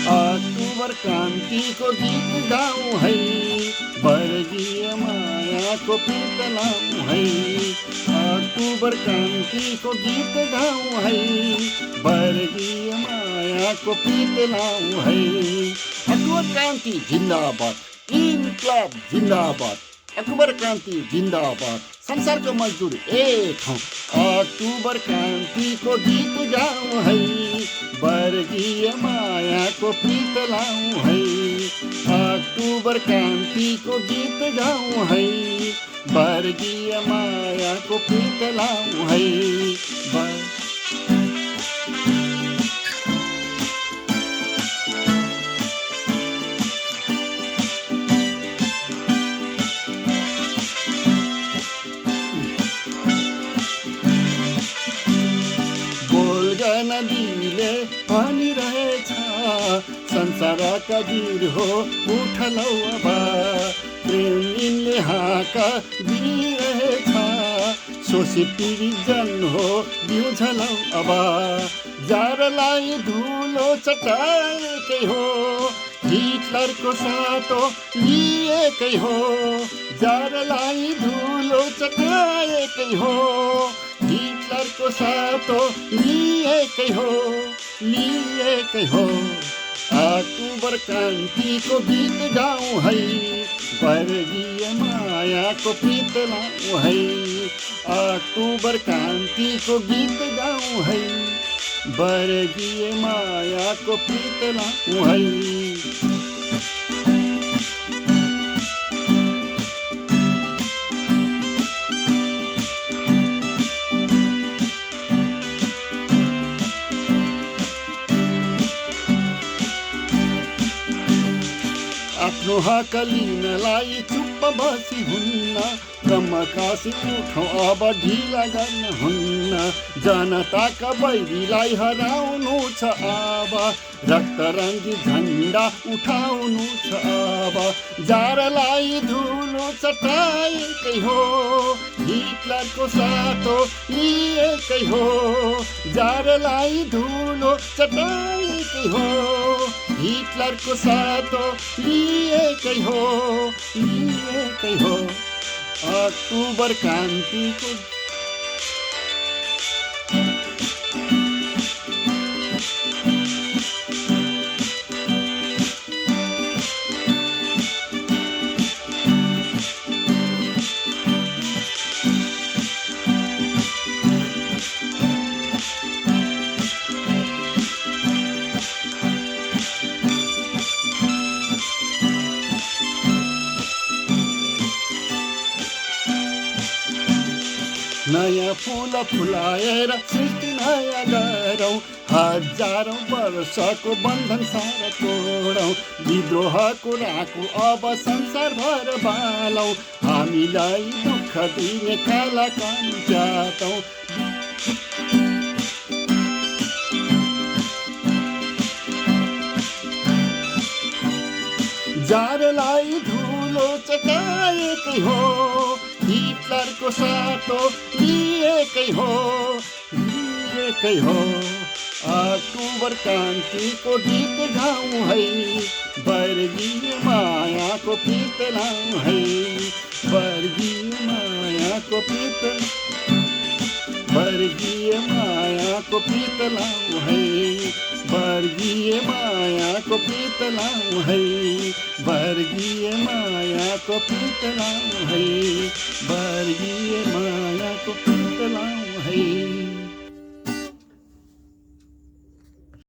October क्रान्तिको गीत गाउँ है, वर्गीय मायाको प्रीत लाउँ है। अक्टोबर क्रान्तिको गीत गाउँ है, वर्गीय मायाको प्रीत लाउँ है। अक्टोबर क्रान्ति जिन्दाबाद, इन्कलाब जिन्दाबाद। अक्टोबर क्रान्ति जिन्दाबाद, संसारको मजदुर एक हौँ। अक्टोबर क्रान्तिको गीत गाउँ है, वर्गीय मायाको प्रीत लाउँ है। अक्टोबर क्रान्तिको गीत गाउँ है, वर्गीय मायाको प्रीत लाउँ है। नदीले भनिरहेछ, संसारका वीर हो उठलौ अब। प्रेमले हाका दिइरहेछ, शोषित पीडित जन हो बिउझलौ अब। जारलाई धुलो चटाएकै हो, हिटलरको साटो लिएकै हो। जारलाई धुलो चटाएकै हो, हिटलरको साटो लिएकै हो, लिएकै हो। अक्टोबर क्रान्तिको गीत गाउँ है, वर्गीय मायाको प्रीत लाउँ है। अक्टोबर क्रान्तिको गीत गाउँ है, वर्गीय मायाको प्रीत लाउँ है। आफ्नो हक लिनलाई चुप्प बसी हुन्न, कमकासी उठौँ अब ढिला गर्न हुन्न। जनताका बैरीलाई हराउनु छ अब, रक्तरङ्गी झन्डा उठाउनु छ अब। जारलाई धुलो चटाएकै हो, हिटलरको साटो लिएकै हो। जारलाई धुलो चटाएकै हो, हिटलरको साटो लिएकै हो, लिएकै हो। अक्टोबर क्रान्तिको नयाँ फुल फुलाएर सृष्टि नयाँ गरौँ, हजारौँ वर्षको बन्धन सारा तोडौँ। विद्रोहको राको अब संसारभर बालौँ, हामीलाई दुःख दिने काला काम जातौँ। जारलाई धुलो चटाएकै हो, हिटलरको साटो लिएकै हो, लिएकै हो। अक्टोबर क्रान्तिको गीत गाउँ है, वर्गीय मायाको प्रीत लाउँ है। वर्गीय मायाको प्रीत, वर्गीय मायाको प्रीत लाउँ है। वर्गीय मायाको प्रीत लाउँ है, वर्गीय मायाको प्रीत लाउँ है। वर्गीय मायाको